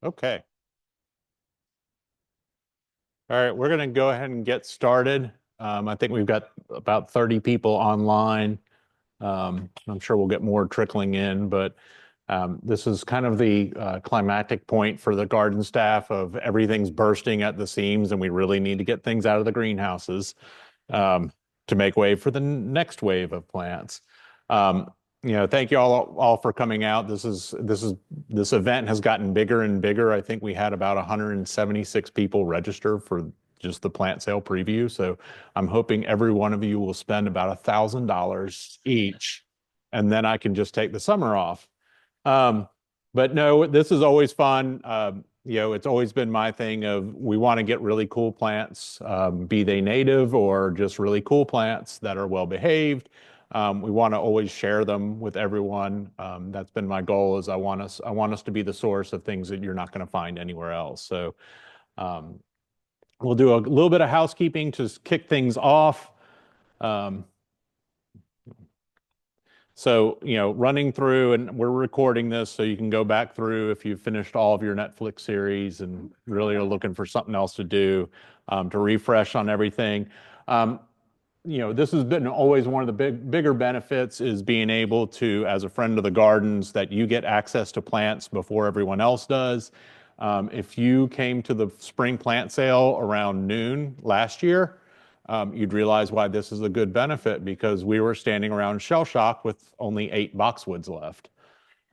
Okay. All right, we're going to go ahead and get started. I think we've got about 30 people online. I'm sure we'll get more trickling in, but this is kind of the climactic point for the garden staff of everything's bursting at the seams, and we really need to get things out of the greenhouses um, to make way for the next wave of plants. Um, thank you all for coming out. This event has gotten bigger and bigger. I think we had about 176 people register for just the plant sale preview. So I'm hoping every one of you will spend about $1,000 each, and then I can just take the summer off. Um, but no, this is always fun. It's always been my thing of we want to get really cool plants, be they native or just really cool plants that are well behaved. We want to always share them with everyone. That's been my goal is I want us to be the source of things that you're not going to find anywhere else. So um, we'll do a little bit of housekeeping to kick things off. Um, So, running through, and we're recording this so you can go back through if you've finished all of your Netflix series and really are looking for something else to do, to refresh on everything. Um, this has been always one of the bigger benefits is being able to, as a friend of the gardens, that you get access to plants before everyone else does. If you came to the spring plant sale around noon last year, you'd realize why this is a good benefit because we were standing around shell shock with only 8 boxwoods left.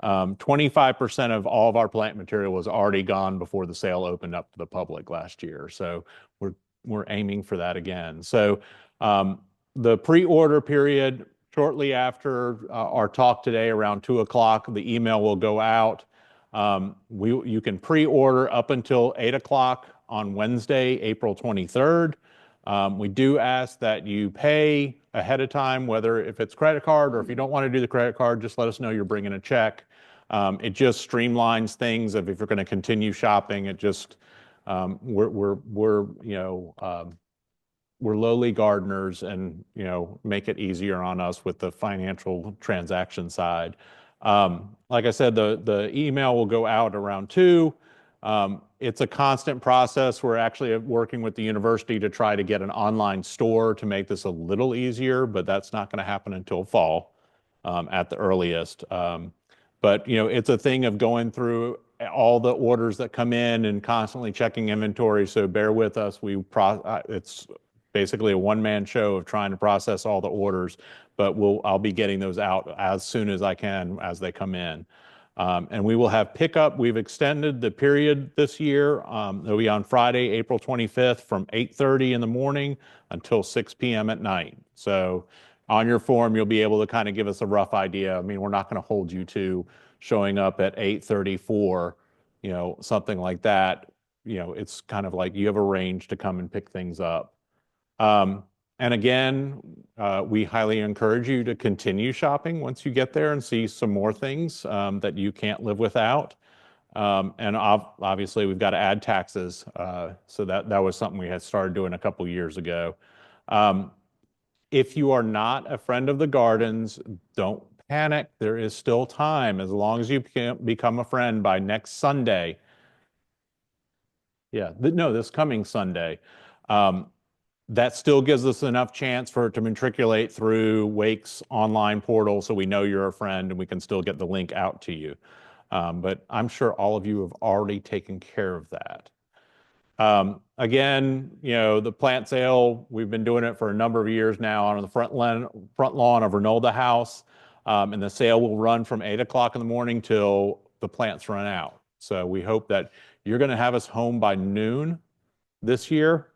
25% of all of our plant material was already gone before the sale opened up to the public last year. So we're we're aiming for that again. So the pre-order period shortly after our talk today around 2 o'clock, the email will go out. You can pre-order up until 8 o'clock on Wednesday, April 23rd. We do ask that you pay ahead of time, whether if it's credit card or if you don't want to do the credit card, just let us know you're bringing a check. It just streamlines things of if you're going to continue shopping. It just we're lowly gardeners and make it easier on us with the financial transaction side. Like I said, the email will go out around 2. It's a constant process. We're actually working with the university to try to get an online store to make this a little easier, but that's not going to happen until fall at the earliest. But it's a thing of going through all the orders that come in and constantly checking inventory. So bear with us. It's basically a one-man show of trying to process all the orders, but I'll be getting those out as soon as I can as they come in. And we will have pickup. We've extended the period this year. It'll be on Friday, April 25th from 8:30 in the morning until 6 p.m. at night. So on your form, you'll be able to kind of give us a rough idea. I mean, we're not going to hold you to showing up at 8:34, something like that. It's kind of like you have a range to come and pick things up. Um, and again, we highly encourage you to continue shopping once you get there and see some more things that you can't live without. And obviously, we've got to add taxes. So that was something we had started doing a couple years ago. Um, if you are not a friend of the gardens, don't panic. There is still time as long as you can become a friend by next Sunday. Yeah, no, this coming Sunday. Um, that still gives us enough chance for it to matriculate through Wake's online portal so we know you're a friend and we can still get the link out to you. But I'm sure all of you have already taken care of that. Again, the plant sale, we've been doing it for a number of years now on the front lawn of Reynolda House. And the sale will run from 8 o'clock in the morning till the plants run out. So we hope that you're going to have us home by noon this year.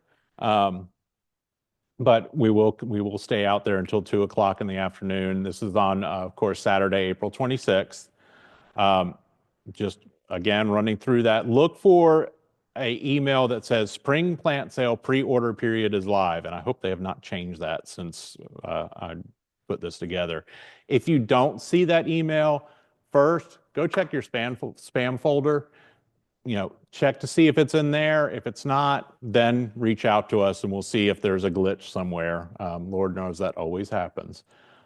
But we will stay out there until 2 o'clock in the afternoon. This is on, of course, Saturday, April 26th. Just again, running through that, look for a email that says spring plant sale pre-order period is live. And I hope they have not changed that since I put this together. If you don't see that email, first, go check your spam folder. Check to see if it's in there. If it's not, then reach out to us and we'll see if there's a glitch somewhere. Lord knows that always happens.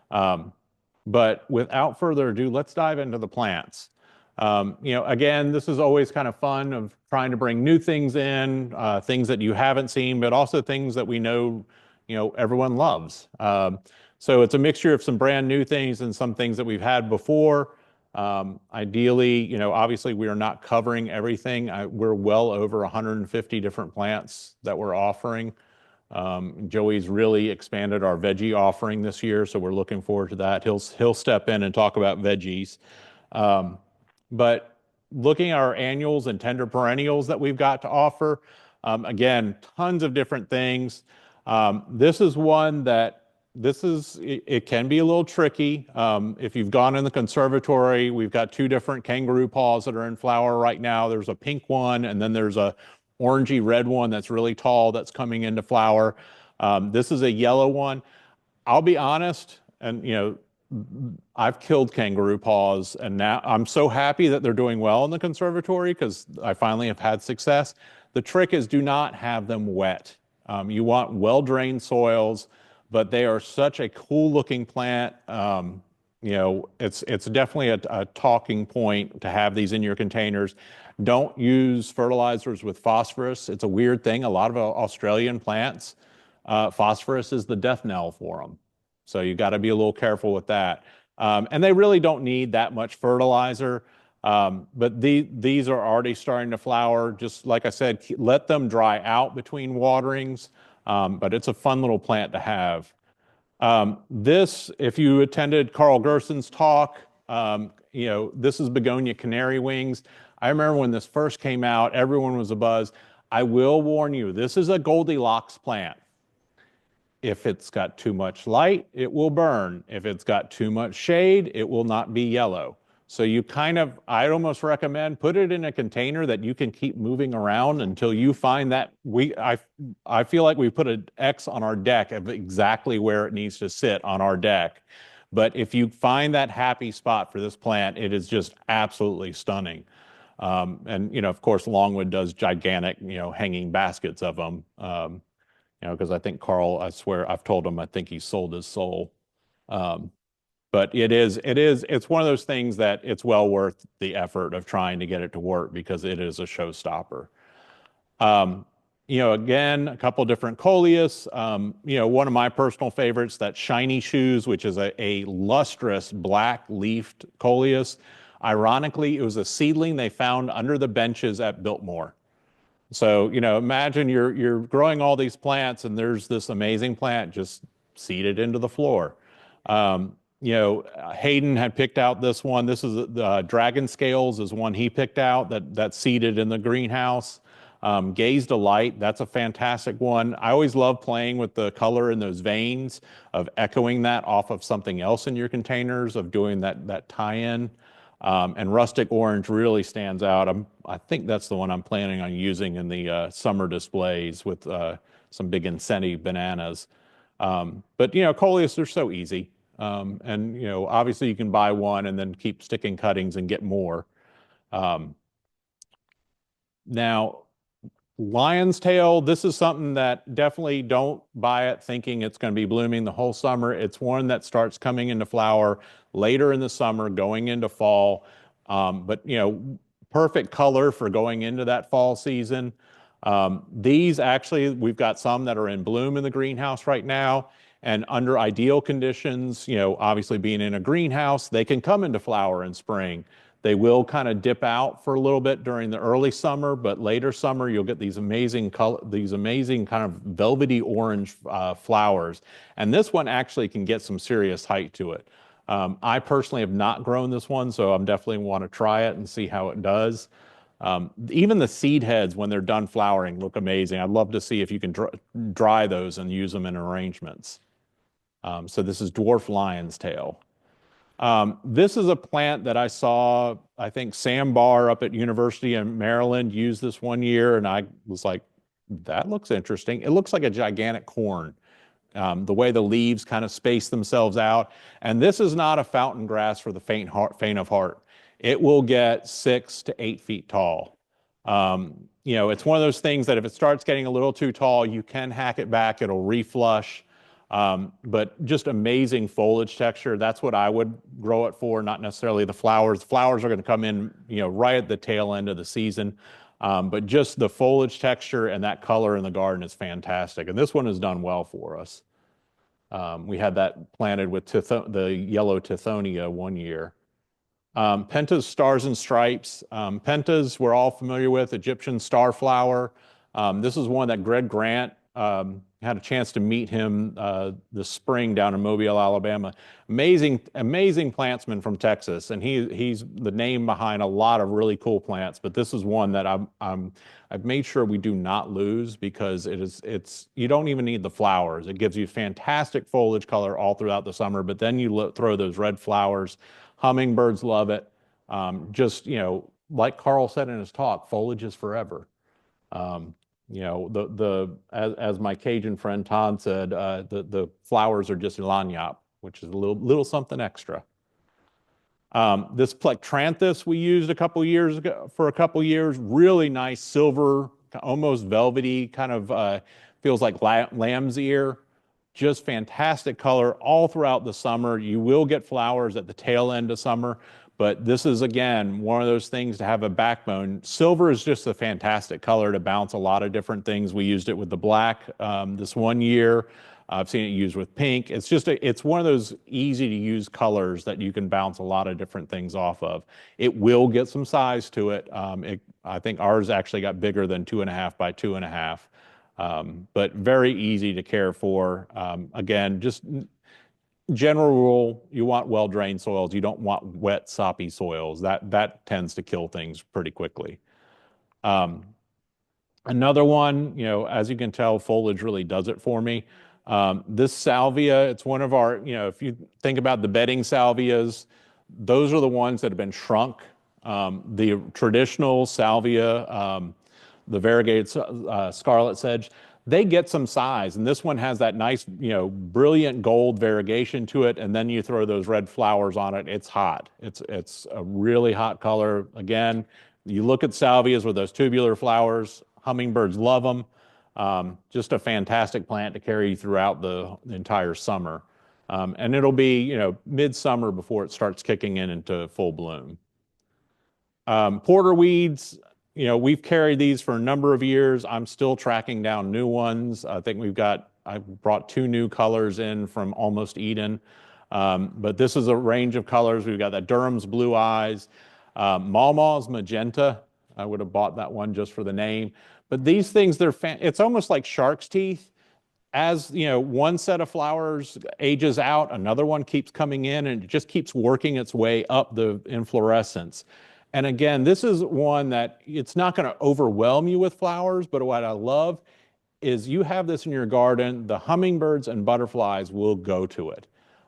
But without further ado, let's dive into the plants. Again, this is always kind of fun of trying to bring new things in, things that you haven't seen, but also things that we know, everyone loves. So it's a mixture of some brand new things and some things that we've had before. Ideally, obviously we are not covering everything. We're well over 150 different plants that we're offering. Joey's really expanded our veggie offering this year, so we're looking forward to that. He'll step in and talk about veggies. Um, but looking at our annuals and tender perennials that we've got to offer, again, tons of different things. This is one that it can be a little tricky. If you've gone in the conservatory, we've got two different kangaroo paws that are in flower right now. There's a pink one, and then there's a orangey red one that's really tall that's coming into flower. This is a yellow one. I'll be honest, and I've killed kangaroo paws, and now I'm so happy that they're doing well in the conservatory because I finally have had success. The trick is do not have them wet. You want well-drained soils, but they are such a cool-looking plant. It's definitely a talking point to have these in your containers. Don't use fertilizers with phosphorus. It's a weird thing. A lot of Australian plants, phosphorus is the death knell for them. So you got to be a little careful with that. And they really don't need that much fertilizer. But these are already starting to flower. Just like I said, let them dry out between waterings. But it's a fun little plant to have. If you attended Carl Gerson's talk, this is begonia canary wings. I remember when this first came out, everyone was abuzz. I will warn you, this is a Goldilocks plant. If it's got too much light, it will burn. If it's got too much shade, it will not be yellow. So I'd almost recommend put it in a container that you can keep moving around until you find that I feel like we put an X on our deck of exactly where it needs to sit on our deck. But if you find that happy spot for this plant, it is just absolutely stunning. And of course, Longwood does gigantic, hanging baskets of them. Because I think Carl, I swear, I've told him I think he sold his soul. But it's one of those things that it's well worth the effort of trying to get it to work because it is a showstopper. Again, a couple different coleus. One of my personal favorites, that Shiny Shoes, which is a lustrous black leafed coleus. Ironically, it was a seedling they found under the benches at Biltmore. So, imagine you're growing all these plants and there's this amazing plant just seeded into the floor. Hayden had picked out this one. This is the Dragon Scales is one he picked out that's seeded in the greenhouse. Gaze Delight, that's a fantastic one. I always love playing with the color in those veins, of echoing that off of something else in your containers, of doing that tie-in. And Rustic Orange really stands out. I think that's the one I'm planning on using in the summer displays with some big incentive bananas. But coleus, they're so easy. And obviously you can buy one and then keep sticking cuttings and get more. Now, Lion's Tail, this is something that definitely don't buy it thinking it's going to be blooming the whole summer. It's one that starts coming into flower later in the summer, going into fall. But perfect color for going into that fall season. These actually, we've got some that are in bloom in the greenhouse right now. And under ideal conditions, obviously being in a greenhouse, they can come into flower in spring. They will kind of dip out for a little bit during the early summer, but later summer you'll get these amazing kind of velvety orange flowers. And this one actually can get some serious height to it. I personally have not grown this one, so I'm definitely want to try it and see how it does. Even the seed heads, when they're done flowering, look amazing. I'd love to see if you can dry those and use them in arrangements. So this is Dwarf Lion's Tail. This is a plant that I saw, I think Sam Barr up at University of Maryland used this one year, and I was like, that looks interesting. It looks like a gigantic corn, the way the leaves kind of space themselves out. And this is not a fountain grass for the faint of heart. It will get 6 to 8 feet tall. It's one of those things that if it starts getting a little too tall, you can hack it back. It'll reflush. But just amazing foliage texture. That's what I would grow it for, not necessarily the flowers. Flowers are going to come in, right at the tail end of the season. But just the foliage texture and that color in the garden is fantastic. And this one has done well for us. We had that planted with the yellow Tithonia one year. Penta's Stars and Stripes. Penta's we're all familiar with, Egyptian starflower. This is one that Greg Grant had a chance to meet him this spring down in Mobile, Alabama. Amazing, amazing plantsman from Texas, and he's the name behind a lot of really cool plants. But this is one that I've made sure we do not lose because it's you don't even need the flowers. It gives you fantastic foliage color all throughout the summer, but then you throw those red flowers. Hummingbirds love it. Just, like Carl said in his talk, foliage is forever. As my Cajun friend Todd said, the flowers are just lanyap, which is a little something extra. This Plectranthus we used a couple years ago for a couple years. Really nice silver, almost velvety, kind of feels like lamb's ear. Just fantastic color all throughout the summer. You will get flowers at the tail end of summer, but this is, again, one of those things to have a backbone. Silver is just a fantastic color to bounce a lot of different things. We used it with the black this one year. I've seen it used with pink. It's one of those easy to use colors that you can bounce a lot of different things off of. It will get some size to it. I think ours actually got bigger than 2.5 by 2.5. But very easy to care for. Again, just general rule, you want well-drained soils. You don't want wet, soppy soils. That tends to kill things pretty quickly. Another one, as you can tell, foliage really does it for me. This salvia, it's one of our, if you think about the bedding salvias, those are the ones that have been shrunk. The traditional salvia, the variegated scarlet sedge, they get some size. And this one has that nice, brilliant gold variegation to it. And then you throw those red flowers on it. It's hot. It's a really hot color. Again, you look at salvias with those tubular flowers. Hummingbirds love them. Just a fantastic plant to carry throughout the entire summer. And it'll be, midsummer before it starts kicking into full bloom. Porter weeds, we've carried these for a number of years. I'm still tracking down new ones. I think I brought 2 new colors in from Almost Eden. But this is a range of colors. We've got that Durham's Blue Eyes, Mawmaw's Magenta. I would have bought that one just for the name. But these things, it's almost like shark's teeth. As one set of flowers ages out, another one keeps coming in, and it just keeps working its way up the inflorescence. And again, this is one that it's not going to overwhelm you with flowers, but what I love is you have this in your garden, the hummingbirds and butterflies will go to it.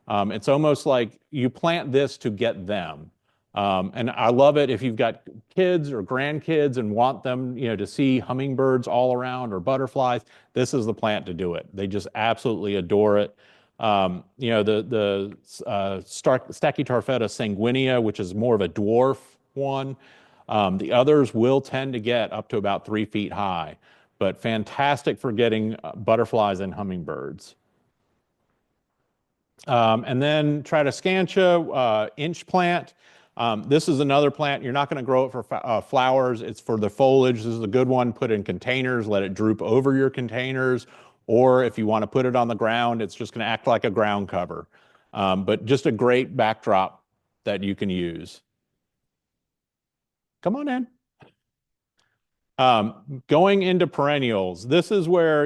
It's almost like you plant this to get them. And I love it if you've got kids or grandkids and want them, to see hummingbirds all around or butterflies. This is the plant to do it. They just absolutely adore it. The Stachytarfetta sanguinea, which is more of a dwarf one. The others will tend to get up to about 3 feet high, but fantastic for getting butterflies and hummingbirds. And then Tradescantia, inch plant. This is another plant. You're not going to grow it for flowers. It's for the foliage. This is a good one. Put in containers, let it droop over your containers. Or if you want to put it on the ground, it's just going to act like a ground cover. But just a great backdrop that you can use. Come on in. Going into perennials, this is where,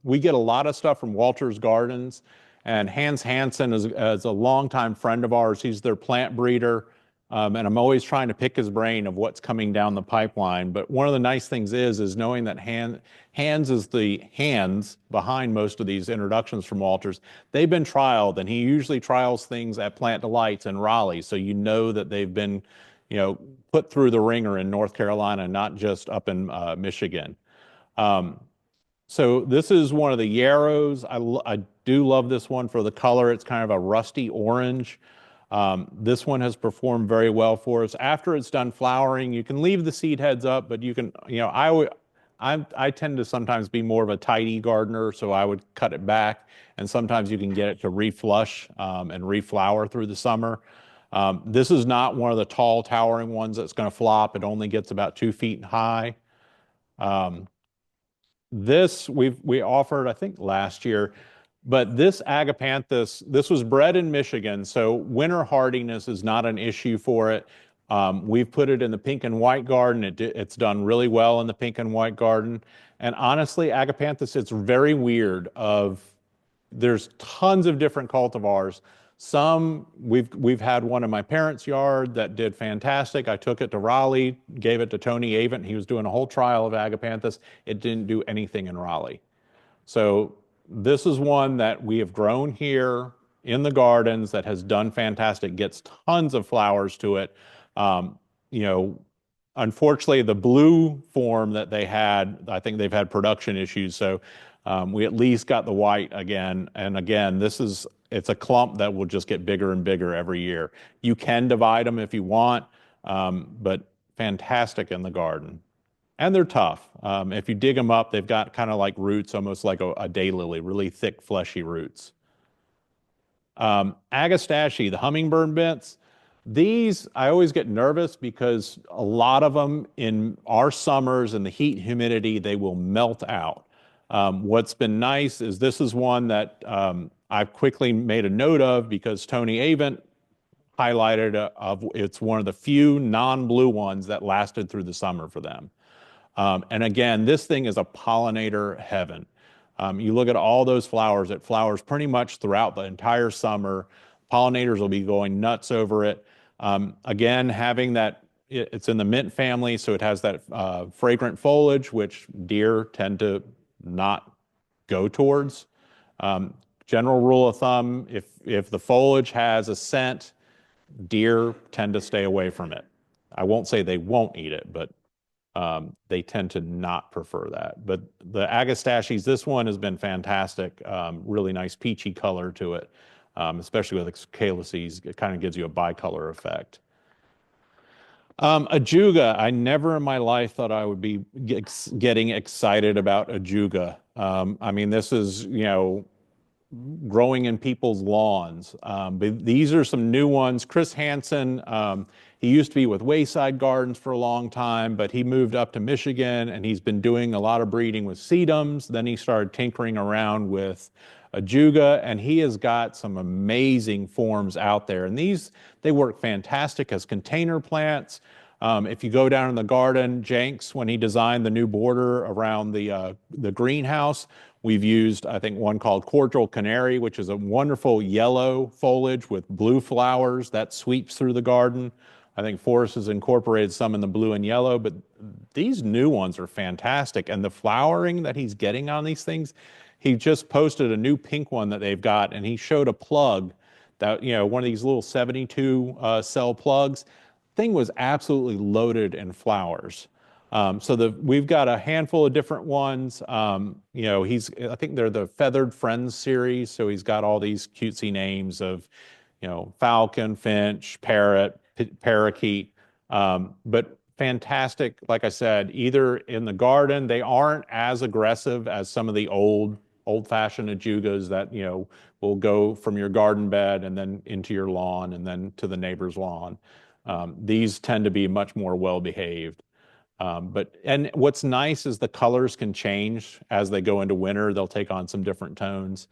we get a lot of stuff from Walter's Gardens. And Hans Hansen is a longtime friend of ours. He's their plant breeder. And I'm always trying to pick his brain of what's coming down the pipeline. But one of the nice things is knowing that Hans is the hands behind most of these introductions from Walters. They've been trialed, and he usually trials things at Plant Delights in Raleigh. So that they've been, put through the ringer in North Carolina, not just up in Michigan. So this is one of the yarrows. I do love this one for the color. It's kind of a rusty orange. This one has performed very well for us. After it's done flowering, you can leave the seed heads up, but you can, I tend to sometimes be more of a tidy gardener, so I would cut it back. And sometimes you can get it to reflush and reflower through the summer. This is not one of the tall, towering ones that's going to flop. It only gets about 2 feet high. Um, this we offered, I think, last year, but this agapanthus, this was bred in Michigan, so winter hardiness is not an issue for it. We've put it in the pink and white garden. It's done really well in the pink and white garden. And honestly, agapanthus, it's very weird. There's tons of different cultivars. Some we've had one in my parents' yard that did fantastic. I took it to Raleigh, gave it to Tony Avent. He was doing a whole trial of agapanthus. It didn't do anything in Raleigh. So this is one that we have grown here in the gardens that has done fantastic, gets tons of flowers to it. Um, you know, Unfortunately, the blue form that they had, I think they've had production issues. So we at least got the white again. And again, it's a clump that will just get bigger and bigger every year. You can divide them if you want, but fantastic in the garden. And they're tough. If you dig them up, they've got kind of like roots, almost like a daylily, really thick, fleshy roots. Agastache, the hummingbird bents, these I always get nervous because a lot of them in our summers and the heat and humidity, they will melt out. What's been nice is this is one that I've quickly made a note of because Tony Avent highlighted it's one of the few non-blue ones that lasted through the summer for them. And again, this thing is a pollinator heaven. You look at all those flowers, it flowers pretty much throughout the entire summer. Pollinators will be going nuts over it. Again, having that, it's in the mint family, so it has that fragrant foliage, which deer tend to not go towards. General rule of thumb, if the foliage has a scent, deer tend to stay away from it. I won't say they won't eat it, but they tend to not prefer that. But the Agastaches, this one has been fantastic. Really nice peachy color to it, especially with calyces. It kind of gives you a bicolor effect. Ajuga, I never in my life thought I would be getting excited about Ajuga. I mean, this is, growing in people's lawns. But these are some new ones. Chris Hansen, he used to be with Wayside Gardens for a long time, but he moved up to Michigan and he's been doing a lot of breeding with sedums. Then he started tinkering around with Ajuga, and he has got some amazing forms out there. And they work fantastic as container plants. If you go down in the garden, Jenks, when he designed the new border around the greenhouse, we've used, I think, one called Cordial Canary, which is a wonderful yellow foliage with blue flowers that sweeps through the garden. I think Forrest has incorporated some in the blue and yellow, but these new ones are fantastic. And the flowering that he's getting on these things, he just posted a new pink one that they've got, and he showed a plug that, one of these little 72 cell plugs. Thing was absolutely loaded in flowers. We've got a handful of different ones. I think they're the Feathered Friends series. So he's got all these cutesy names of, falcon, finch, parrot, parakeet. But fantastic, like I said, either in the garden, they aren't as aggressive as some of the old-fashioned ajugas that, will go from your garden bed and then into your lawn and then to the neighbor's lawn. These tend to be much more well-behaved. And what's nice is the colors can change as they go into winter. They'll take on some different tones.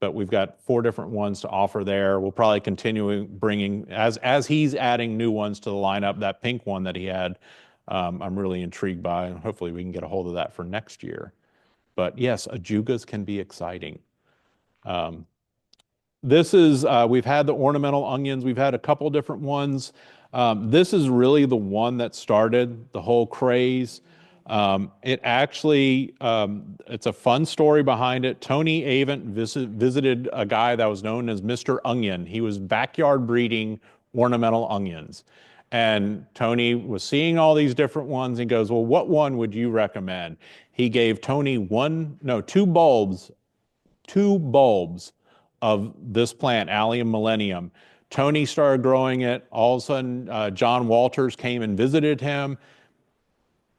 But we've got 4 different ones to offer there. We'll probably continue bringing, as he's adding new ones to the lineup, that pink one that he had, I'm really intrigued by, and hopefully we can get a hold of that for next year. But yes, ajugas can be exciting. We've had the ornamental onions. We've had a couple different ones. This is really the one that started the whole craze. It's a fun story behind it. Tony Avent visited a guy that was known as Mr. Onion. He was backyard breeding ornamental onions. And Tony was seeing all these different ones. He goes, well, what one would you recommend? He gave Tony two bulbs of this plant, Allium millennium. Tony started growing it. All of a sudden, John Walters came and visited him.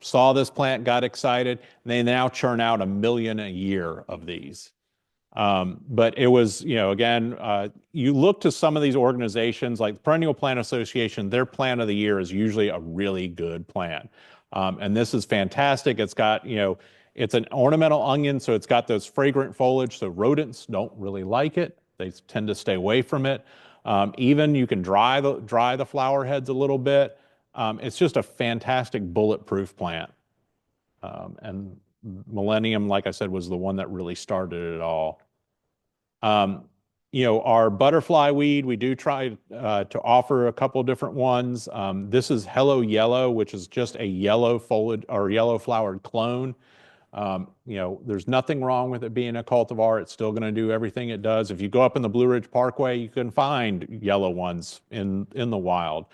saw this plant, got excited, and they now churn out 1 million a year of these. But it was, again, you look to some of these organizations like the Perennial Plant Association, their plant of the year is usually a really good plant. And this is fantastic. It's got, it's an ornamental onion, so it's got those fragrant foliage, so rodents don't really like it. They tend to stay away from it. Even you can dry the flower heads a little bit. It's just a fantastic bulletproof plant. And Millennium, like I said, was the one that really started it all. Um, our butterfly weed, we do try to offer a couple different ones. This is Hello Yellow, which is just a yellow foliage or yellow flowered clone. There's nothing wrong with it being a cultivar. It's still going to do everything it does. If you go up in the Blue Ridge Parkway, you can find yellow ones in the wild.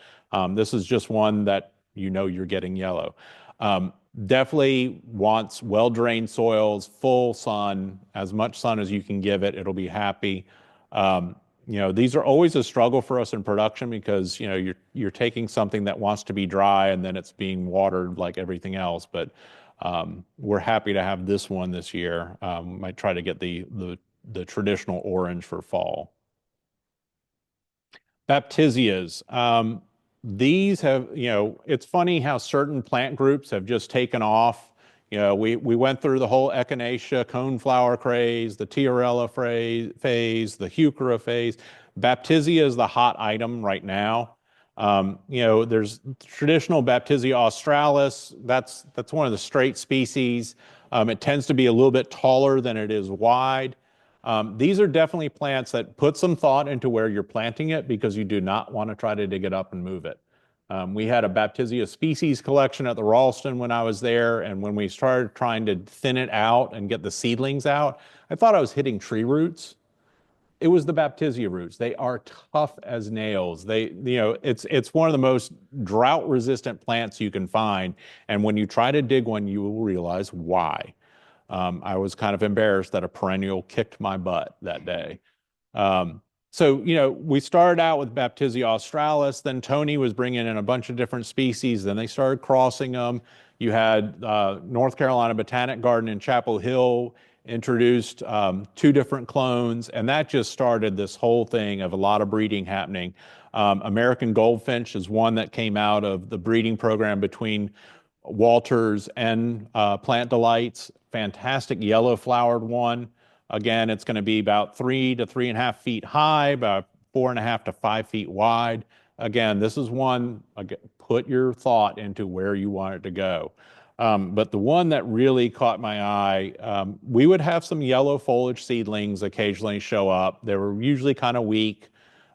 This is just one that you're getting yellow. Definitely wants well-drained soils, full sun, as much sun as you can give it. It'll be happy. These are always a struggle for us in production because you're taking something that wants to be dry and then it's being watered like everything else. But we're happy to have this one this year. Might try to get the traditional orange for fall. Baptisias. These have, it's funny how certain plant groups have just taken off. We went through the whole Echinacea coneflower craze, the Tiarella phase, the Heuchera phase. Baptisia is the hot item right now. There's traditional Baptisia australis. That's one of the straight species. It tends to be a little bit taller than it is wide. These are definitely plants that put some thought into where you're planting it because you do not want to try to dig it up and move it. We had a Baptisia species collection at the Ralston when I was there, and when we started trying to thin it out and get the seedlings out, I thought I was hitting tree roots. It was the Baptisia roots. They are tough as nails. It's one of the most drought-resistant plants you can find, and when you try to dig one, you will realize why. I was kind of embarrassed that a perennial kicked my butt that day. We started out with Baptisia australis. Then Tony was bringing in a bunch of different species. Then they started crossing them. You had North Carolina Botanic Garden in Chapel Hill introduced 2 different clones, and that just started this whole thing of a lot of breeding happening. American Goldfinch is one that came out of the breeding program between Walters and Plant Delights. Fantastic yellow flowered one. Again, it's going to be about 3 to 3.5 feet high, about 4.5 to 5 feet wide. Again, this is one, put your thought into where you want it to go. But the one that really caught my eye, we would have some yellow foliage seedlings occasionally show up. They were usually kind of weak.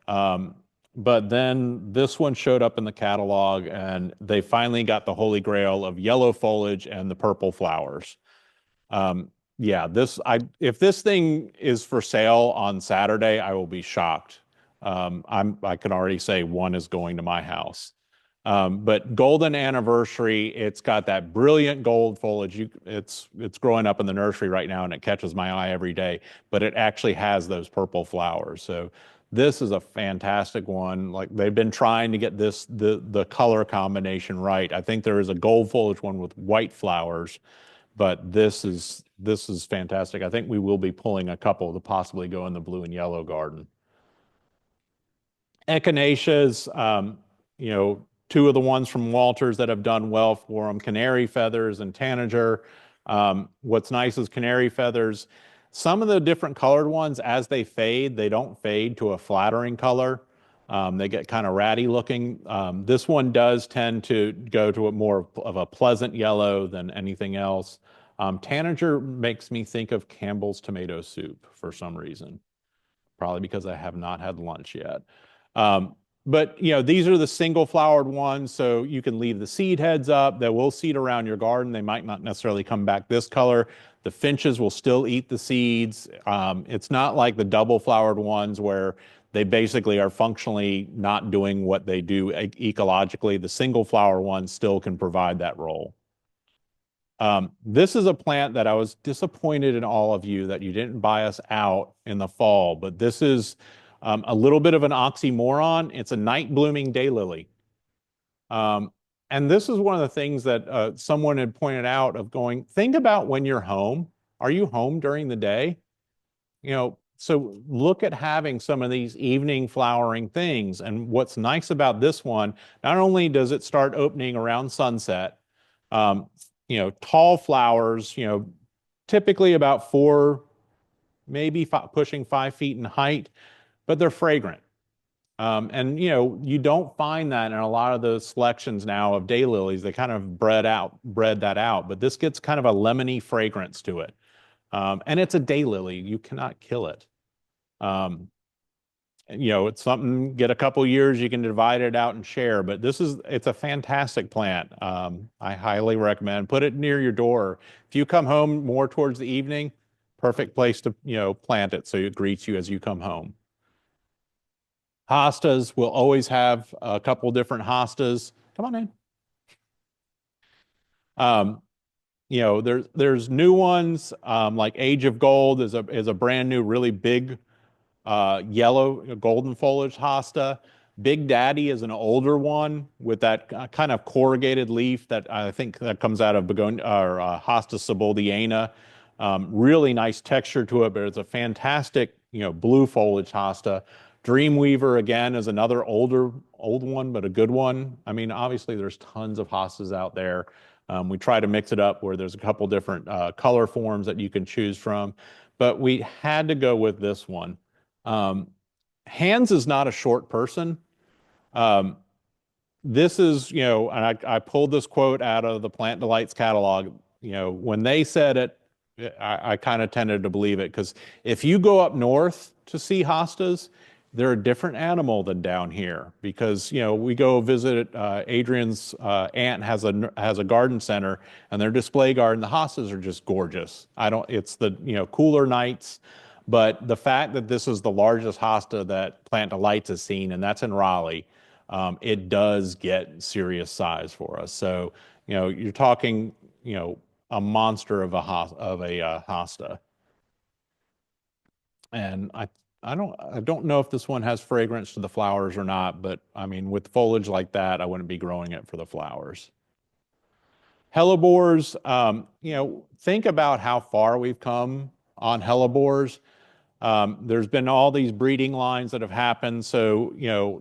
But then this one showed up in the catalog and they finally got the holy grail of yellow foliage and the purple flowers. If this thing is for sale on Saturday, I will be shocked. I can already say one is going to my house. But Golden Anniversary, it's got that brilliant gold foliage. It's growing up in the nursery right now and it catches my eye every day, but it actually has those purple flowers. So this is a fantastic one. Like they've been trying to get the color combination right. I think there is a gold foliage one with white flowers, but this is fantastic. I think we will be pulling a couple to possibly go in the blue and yellow garden. Echinaceas, 2 of the ones from Walters that have done well for them, Canary Feathers and Tanager. What's nice is Canary Feathers, some of the different colored ones, as they fade, they don't fade to a flattering color. They get kind of ratty looking. This one does tend to go to a more of a pleasant yellow than anything else. Tanager makes me think of Campbell's tomato soup for some reason, probably because I have not had lunch yet. But these are the single flowered ones, so you can leave the seed heads up. They will seed around your garden. They might not necessarily come back this color. The finches will still eat the seeds. It's not like the double flowered ones where they basically are functionally not doing what they do ecologically. The single flower ones still can provide that role. This is a plant that I was disappointed in all of you that you didn't buy us out in the fall, but this is a little bit of an oxymoron. It's a night blooming daylily. And this is one of the things that someone had pointed out of going, think about when you're home. Are you home during the day? So look at having some of these evening flowering things. And what's nice about this one, not only does it start opening around sunset, um, tall flowers, typically about four, maybe pushing 5 feet in height, but they're fragrant. And you don't find that in a lot of the selections now of daylilies. They kind of bred that out, but this gets kind of a lemony fragrance to it. And it's a daylily. You cannot kill it. Um, it's something, get a couple years, you can divide it out and share, but it's a fantastic plant. I highly recommend, put it near your door. If you come home more towards the evening, perfect place to, plant it so it greets you as you come home. Hostas will always have a couple different hostas. Come on in. Um, there's new ones, like Age of Gold is a brand new, really big yellow golden foliage hosta. Big Daddy is an older one with that kind of corrugated leaf that I think that comes out of begonia or Hosta Siboldiana. Really nice texture to it, but it's a fantastic, blue foliage hosta. Dreamweaver again is another old one, but a good one. I mean, obviously there's tons of hostas out there. We try to mix it up where there's a couple different color forms that you can choose from, but we had to go with this one. Um, Hans is not a short person. Um, this is, and I pulled this quote out of the Plant Delights catalog. When they said it, I kind of tended to believe it because if you go up north to see hostas, they're a different animal than down here because we go visit Adrian's aunt has a garden center and their display garden. The hostas are just gorgeous. I don't. It's the cooler nights. But the fact that this is the largest hosta that Plant Delights has seen, and that's in Raleigh, it does get serious size for us. So, you're talking, a monster of a hosta. And I don't know if this one has fragrance to the flowers or not, but I mean, with foliage like that, I wouldn't be growing it for the flowers. Hellebores, think about how far we've come on hellebores. There's been all these breeding lines that have happened. So,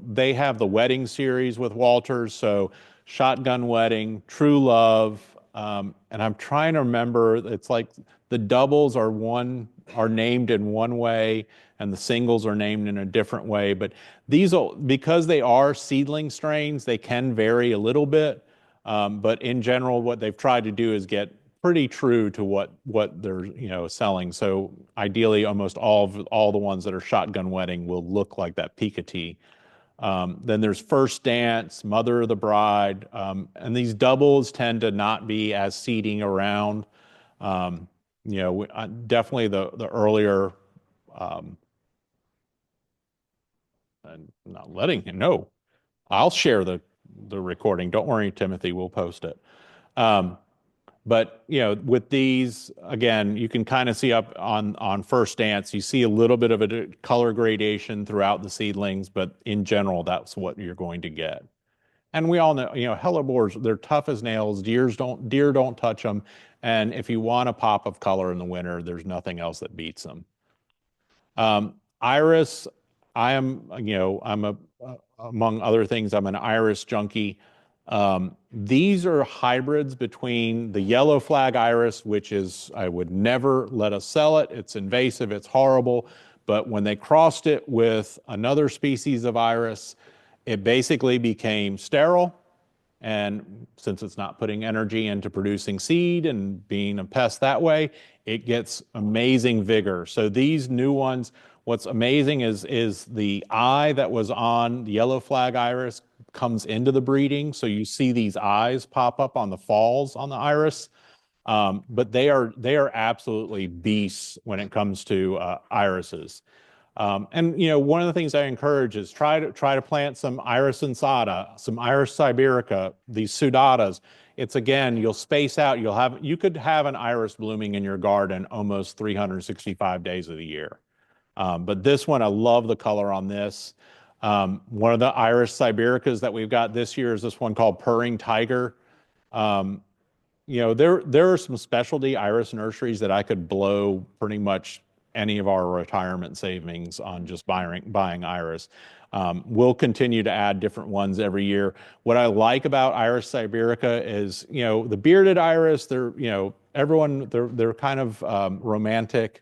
they have the wedding series with Walters. So, Shotgun Wedding, True Love. And I'm trying to remember, it's like the doubles are named in one way and the singles are named in a different way. But because they are seedling strains, they can vary a little bit. But in general, what they've tried to do is get pretty true to what they're selling. So ideally, almost all the ones that are Shotgun Wedding will look like that Picotee. Then there's First Dance, Mother of the Bride, and these doubles tend to not be as seeding around. Definitely the earlier. I'm not letting him know. I'll share the recording. Don't worry, Timothy. We'll post it. But with these, again, you can kind of see up on First Dance, you see a little bit of a color gradation throughout the seedlings, but in general, that's what you're going to get. And we all know, hellebores, they're tough as nails. Deer don't touch them. And if you want a pop of color in the winter, there's nothing else that beats them. Iris, among other things, I'm an iris junkie. These are hybrids between the yellow flag iris, which is, I would never let us sell it. It's invasive, it's horrible. But when they crossed it with another species of iris, it basically became sterile. And since it's not putting energy into producing seed and being a pest that way, it gets amazing vigor. So these new ones, what's amazing is the eye that was on the yellow flag iris comes into the breeding. So you see these eyes pop up on the falls on the iris. But they are absolutely beasts when it comes to irises. And one of the things I encourage is try to plant some Iris insata, some Iris siberica, these sudatas. It's again, you'll space out. You could have an iris blooming in your garden almost 365 days of the year. But this one, I love the color on this. One of the Iris Sibiricas that we've got this year is this one called Purring Tiger. Um, there are some specialty iris nurseries that I could blow pretty much any of our retirement savings on just buying iris. We'll continue to add different ones every year. What I like about Iris Sibirica is, the bearded iris, they're kind of romantic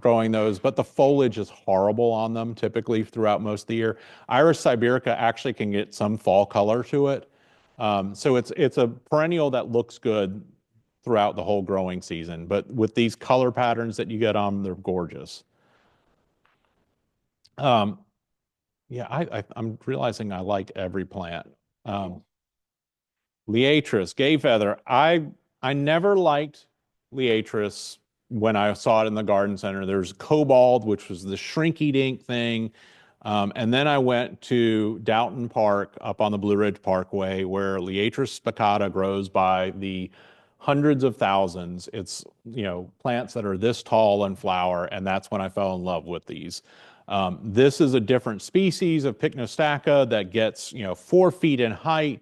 growing those, but the foliage is horrible on them typically throughout most of the year. Iris Sibirica actually can get some fall color to it. So it's a perennial that looks good throughout the whole growing season. But with these color patterns that you get on, they're gorgeous. Um, yeah, I'm realizing I like every plant. Um, Liatris, gay feather. I never liked Liatris when I saw it in the garden center. There's Cobalt, which was the shrinky dink thing. And then I went to Doughton Park up on the Blue Ridge Parkway where Liatris spicata grows by the hundreds of thousands. It's, plants that are this tall and flower, and that's when I fell in love with these. This is a different species of Pycnostacha that gets, 4 feet in height,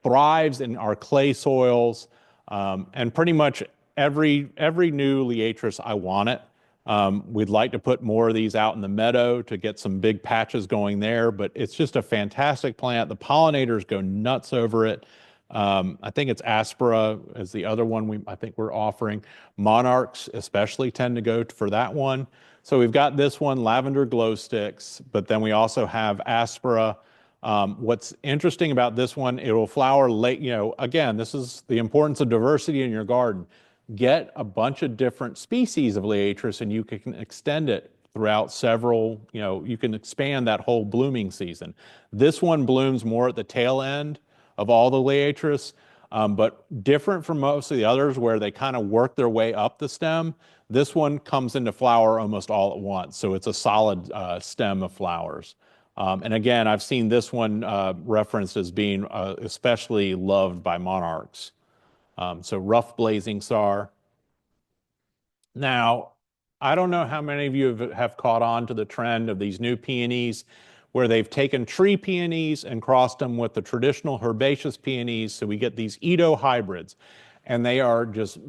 thrives in our clay soils, and pretty much every new Liatris, I want it. We'd like to put more of these out in the meadow to get some big patches going there, but it's just a fantastic plant. The pollinators go nuts over it. I think it's Aspera is the other one I think we're offering. Monarchs especially tend to go for that one. So we've got this one, Lavender Glow Sticks, but then we also have Aspera. What's interesting about this one, it will flower late, again, this is the importance of diversity in your garden. Get a bunch of different species of Liatris and you can extend it throughout several, you can expand that whole blooming season. This one blooms more at the tail end of all the Liatris, but different from most of the others where they kind of work their way up the stem. This one comes into flower almost all at once, so it's a solid stem of flowers. And again, I've seen this one referenced as being especially loved by monarchs. So rough blazing star. Now, I don't know how many of you have caught on to the trend of these new peonies where they've taken tree peonies and crossed them with the traditional herbaceous peonies. So we get these Edo hybrids, and they are just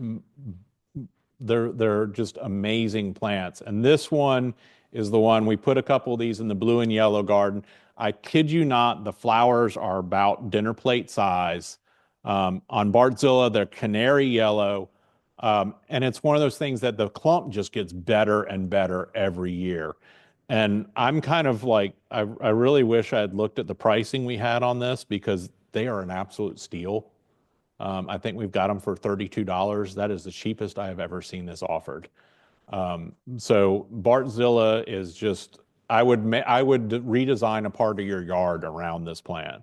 they're just amazing plants. And this one is the one we put a couple of these in the blue and yellow garden. I kid you not, the flowers are about dinner plate size. On Bartzilla, they're canary yellow. And it's one of those things that the clump just gets better and better every year. And I'm kind of like, I really wish I had looked at the pricing we had on this because they are an absolute steal. I think we've got them for $32. That is the cheapest I have ever seen this offered. So Bartzilla is just, I would redesign a part of your yard around this plant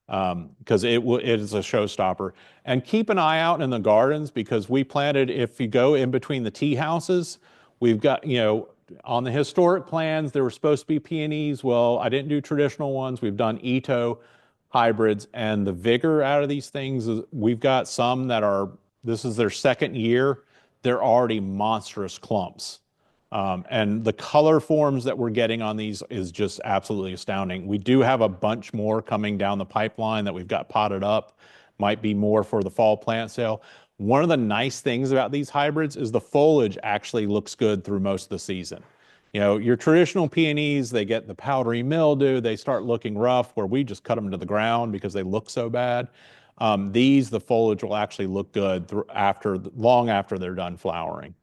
because it is a showstopper. And keep an eye out in the gardens because we planted, if you go in between the tea houses, we've got, on the historic plans, there were supposed to be peonies. Well, I didn't do traditional ones. We've done Ito hybrids, and the vigor out of these things is we've got some that are, this is their second year. They're already monstrous clumps. And the color forms that we're getting on these is just absolutely astounding. We do have a bunch more coming down the pipeline that we've got potted up, might be more for the fall plant sale. One of the nice things about these hybrids is the foliage actually looks good through most of the season. Your traditional peonies, they get the powdery mildew, they start looking rough where we just cut them to the ground because they look so bad. The foliage will actually look good long after they're done flowering.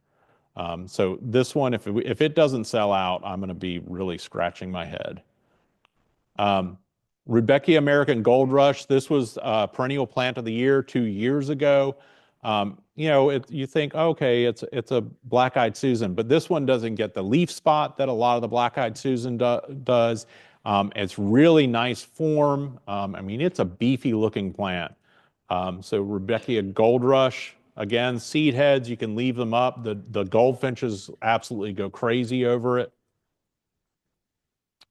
So this one, if it doesn't sell out, I'm going to be really scratching my head. Rudbeckia American Gold Rush. This was perennial plant of the year 2 years ago. You think, okay, it's a black-eyed Susan, but this one doesn't get the leaf spot that a lot of the black-eyed Susan does. It's really nice form. It's a beefy-looking plant. So Rudbeckia Gold Rush. Again, seed heads, you can leave them up. The goldfinches absolutely go crazy over it.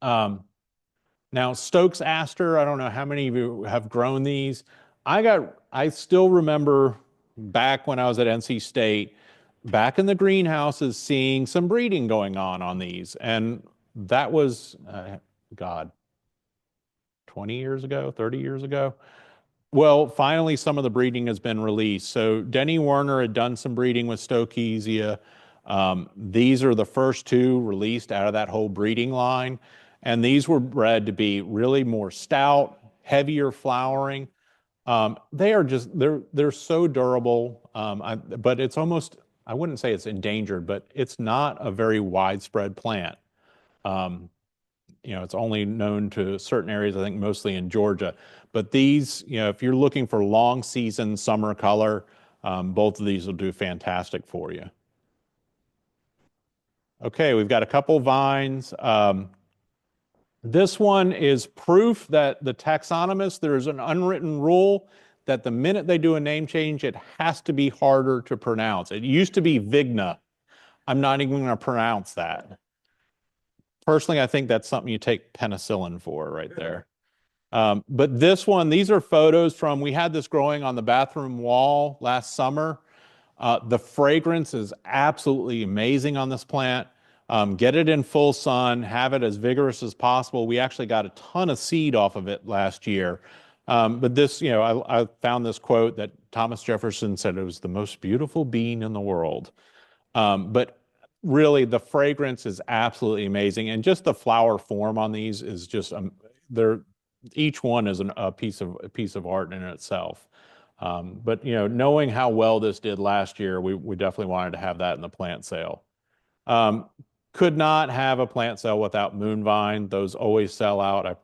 Now, Stokes Aster, I don't know how many of you have grown these. I still remember back when I was at NC State, back in the greenhouses, seeing some breeding going on these. And that was, God, 20 years ago, 30 years ago. Well, finally, some of the breeding has been released. So Denny Werner had done some breeding with Stokesia. These are the first two released out of that whole breeding line. And these were bred to be really more stout, heavier flowering. They are just, they're so durable. But it's almost, I wouldn't say it's endangered, but it's not a very widespread plant. Um, it's only known to certain areas, I think mostly in Georgia. But these, if you're looking for long season summer color, both of these will do fantastic for you. Okay, we've got a couple vines. This one is proof that the taxonomist, there's an unwritten rule that the minute they do a name change, it has to be harder to pronounce. It used to be Vigna. I'm not even going to pronounce that. Personally, I think that's something you take penicillin for right there. But this one, these are photos from, we had this growing on the bathroom wall last summer. The fragrance is absolutely amazing on this plant. Get it in full sun, have it as vigorous as possible. We actually got a ton of seed off of it last year. But this, I found this quote that Thomas Jefferson said it was the most beautiful bean in the world. But really, the fragrance is absolutely amazing, and just the flower form on these is just they're each one is a piece of art in itself. But knowing how well this did last year, we definitely wanted to have that in the plant sale. Um, could not have a plant sale without Moonvine. Those always sell out. I'm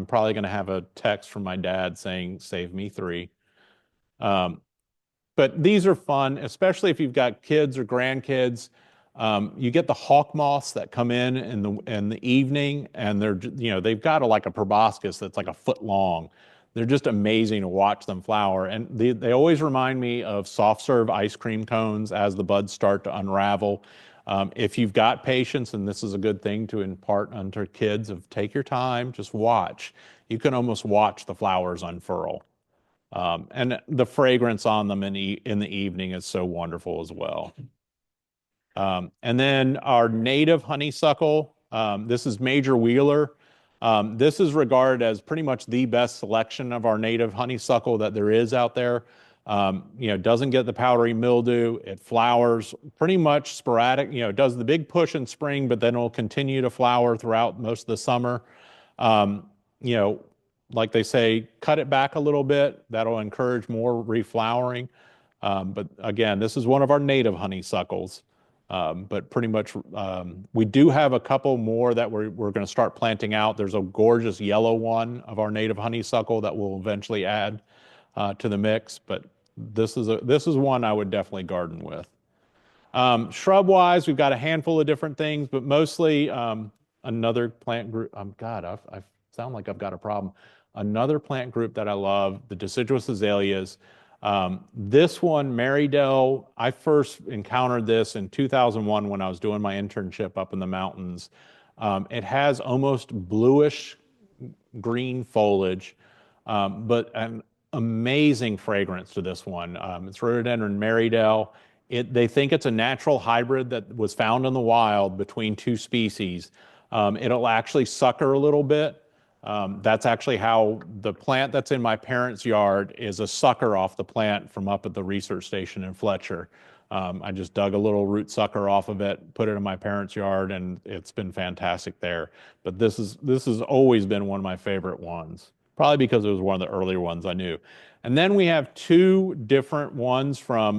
probably going to have a text from my dad saying, "Save me 3." Um, but these are fun, especially if you've got kids or grandkids. You get the hawk moths that come in the evening, and they've got like a proboscis that's like a foot long. They're just amazing to watch them flower, and they always remind me of soft serve ice cream cones as the buds start to unravel. If you've got patience, and this is a good thing to impart unto kids, of take your time, just watch. You can almost watch the flowers unfurl. And the fragrance on them in the evening is so wonderful as well. And then our native honeysuckle, this is Major Wheeler. This is regarded as pretty much the best selection of our native honeysuckle that there is out there. Doesn't get the powdery mildew. It flowers pretty much sporadic. It does the big push in spring, but then it'll continue to flower throughout most of the summer. Um, you know, like they say, cut it back a little bit. That'll encourage more reflowering. But again, this is one of our native honeysuckles. But pretty much, we do have a couple more that we're going to start planting out. There's a gorgeous yellow one of our native honeysuckle that we'll eventually add to the mix. But this is one I would definitely garden with. Shrub-wise, we've got a handful of different things, but mostly another plant group. God, I sound like I've got a problem. Another plant group that I love, the deciduous azaleas. This one, Marydell, I first encountered this in 2001 when I was doing my internship up in the mountains. It has almost bluish green foliage, but an amazing fragrance to this one. It's rhododendron Marydell. They think it's a natural hybrid that was found in the wild between two species. It'll actually sucker a little bit. That's actually how the plant that's in my parents' yard is a sucker off the plant from up at the research station in Fletcher. I just dug a little root sucker off of it, put it in my parents' yard, and it's been fantastic there. But this has always been one of my favorite ones, probably because it was one of the earlier ones I knew. And then we have two different ones from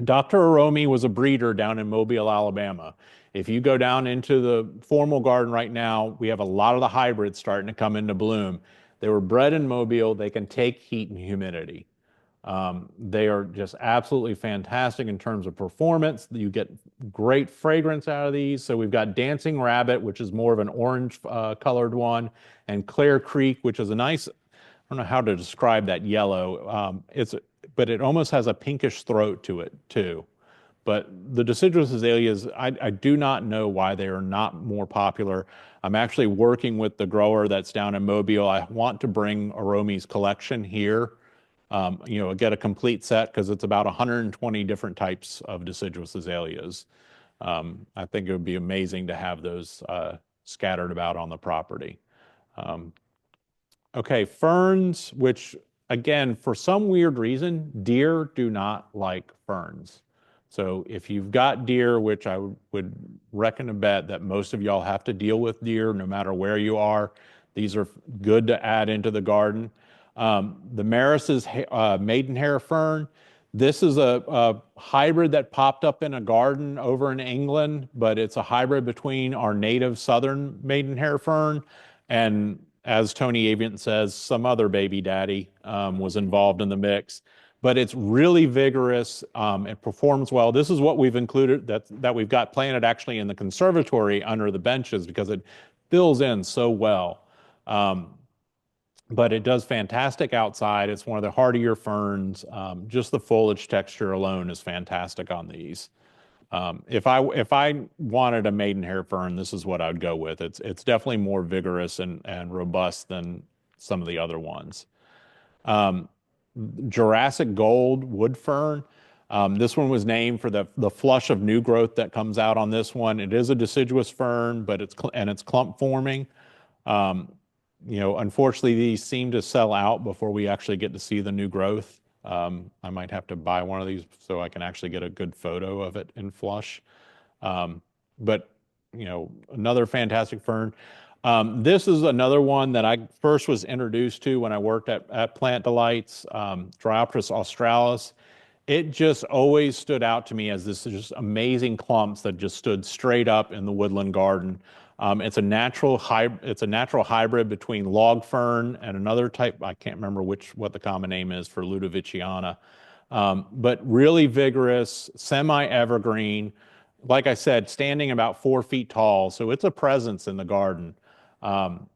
Dr. Aromi was a breeder down in Mobile, Alabama. If you go down into the formal garden right now, we have a lot of the hybrids starting to come into bloom. They were bred in Mobile. They can take heat and humidity. They are just absolutely fantastic in terms of performance. You get great fragrance out of these. So we've got Dancing Rabbit, which is more of an orange colored one, and Clare Creek, which is a nice, I don't know how to describe that yellow. But it almost has a pinkish throat to it too. But the deciduous azaleas, I do not know why they are not more popular. I'm actually working with the grower that's down in Mobile. I want to bring Aromi's collection here, get a complete set because it's about 120 different types of deciduous azaleas. I think it would be amazing to have those scattered about on the property. Um, okay, ferns, which again, for some weird reason, deer do not like ferns. So if you've got deer, which I would reckon a bet that most of y'all have to deal with deer no matter where you are, these are good to add into the garden. The Maris's maidenhair fern. This is a hybrid that popped up in a garden over in England, but it's a hybrid between our native southern maidenhair fern and, as Tony Aviant says, some other baby daddy was involved in the mix. But it's really vigorous. It performs well. This is what we've included that we've got planted actually in the conservatory under the benches because it fills in so well. But it does fantastic outside. It's one of the hardier ferns. Just the foliage texture alone is fantastic on these. If I wanted a maidenhair fern, this is what I'd go with. It's definitely more vigorous and robust than some of the other ones. Um, Jurassic Gold wood fern. This one was named for the flush of new growth that comes out on this one. It is a deciduous fern, but it's clump forming. Um, Unfortunately, these seem to sell out before we actually get to see the new growth. I might have to buy one of these so I can actually get a good photo of it in flush. Um, but another fantastic fern. This is another one that I first was introduced to when I worked at Plant Delights, Dryopteris australis. It just always stood out to me as this just amazing clumps that just stood straight up in the woodland garden. It's a natural hybrid between log fern and another type. I can't remember what the common name is for Ludoviciana, but really vigorous, semi-evergreen. Like I said, standing about 4 feet tall, so it's a presence in the garden. Um,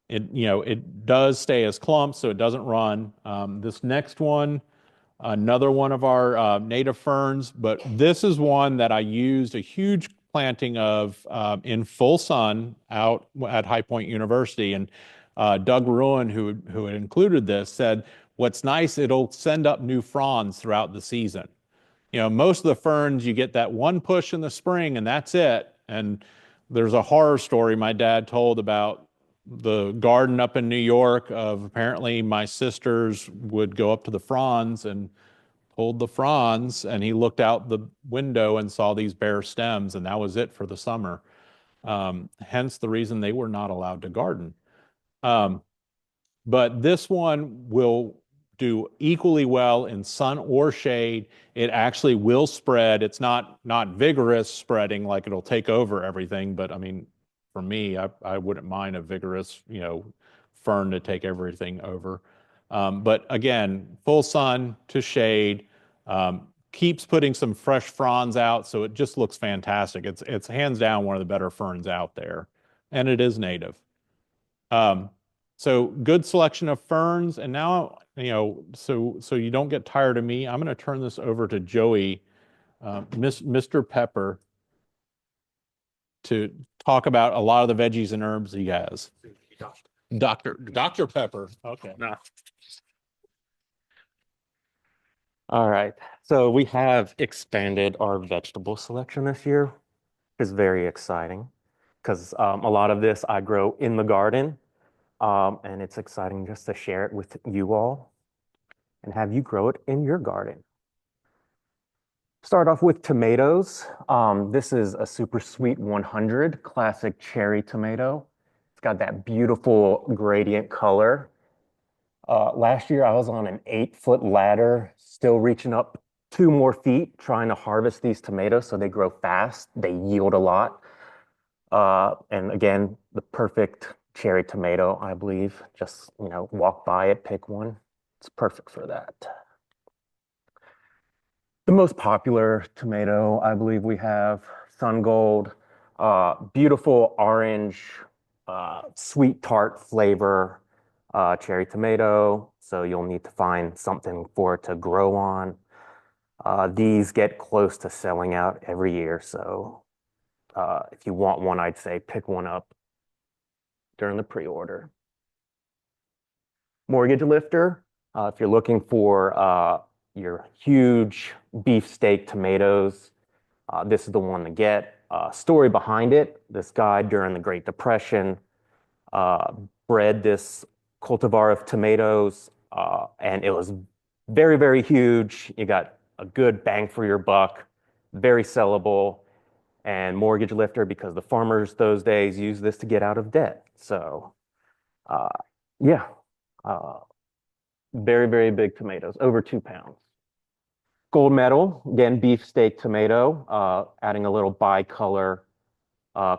it does stay as clumps, so it doesn't run. This next one, another one of our native ferns, but this is one that I used a huge planting of in full sun out at High Point University. And Doug Ruin, who had included this, said, what's nice, it'll send up new fronds throughout the season. Most of the ferns, you get that one push in the spring and that's it. And there's a horror story my dad told about the garden up in New York of apparently my sisters would go up to the fronds and pulled the fronds, and he looked out the window and saw these bare stems, and that was it for the summer. Hence the reason they were not allowed to garden. Um, but this one will do equally well in sun or shade. It actually will spread. It's not vigorous spreading like it'll take over everything, but I mean, for me, I wouldn't mind a vigorous, fern to take everything over. But again, full sun to shade, keeps putting some fresh fronds out, so it just looks fantastic. It's hands down one of the better ferns out there, and it is native. Um, so good selection of ferns. And now, so you don't get tired of me, I'm going to turn this over to Joey, Mr. Pepper, to talk about a lot of the veggies and herbs he has. Dr. Pepper. Okay. No. All right. So we have expanded our vegetable selection this year, which is very exciting because a lot of this I grow in the garden, and it's exciting just to share it with you all and have you grow it in your garden. Start off with tomatoes. This is a super sweet 100 classic cherry tomato. It's got that beautiful gradient color. Last year I was on an 8-foot ladder, still reaching up 2 more feet, trying to harvest these tomatoes so they grow fast. They yield a lot. And again, the perfect cherry tomato, I believe. Just, walk by it, pick one. It's perfect for that. The most popular tomato, I believe we have Sun Gold, beautiful orange, sweet tart flavor, cherry tomato. So you'll need to find something for it to grow on. These get close to selling out every year. So if you want one, I'd say pick one up during the pre-order. Mortgage lifter, if you're looking for your huge beefsteak tomatoes, this is the one to get. story behind it. This guy during the Great Depression uh, bred this cultivar of tomatoes, and it was very, very huge. You got a good bang for your buck, very sellable, and mortgage lifter because the farmers those days used this to get out of debt. So, uh, yeah, uh, very, very big tomatoes, over 2 pounds. Gold medal, again, beefsteak tomato, adding a little bicolor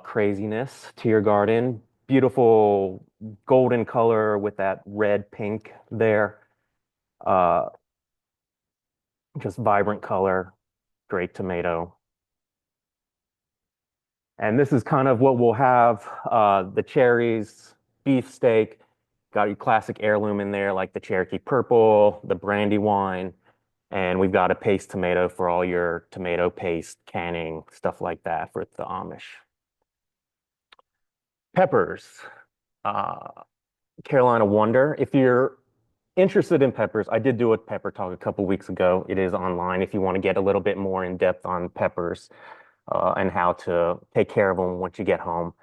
craziness to your garden. Beautiful golden color with that red pink there. Uh, just vibrant color, great tomato. And this is kind of what we'll have, the cherries, beefsteak, got your classic heirloom in there like the Cherokee Purple, the Brandywine, and we've got a paste tomato for all your tomato paste, canning, stuff like that for the Amish. Peppers, uh, Carolina Wonder. If you're interested in peppers, I did do a pepper talk a couple weeks ago. It is online if you want to get a little bit more in depth on peppers and how to take care of them once you get home.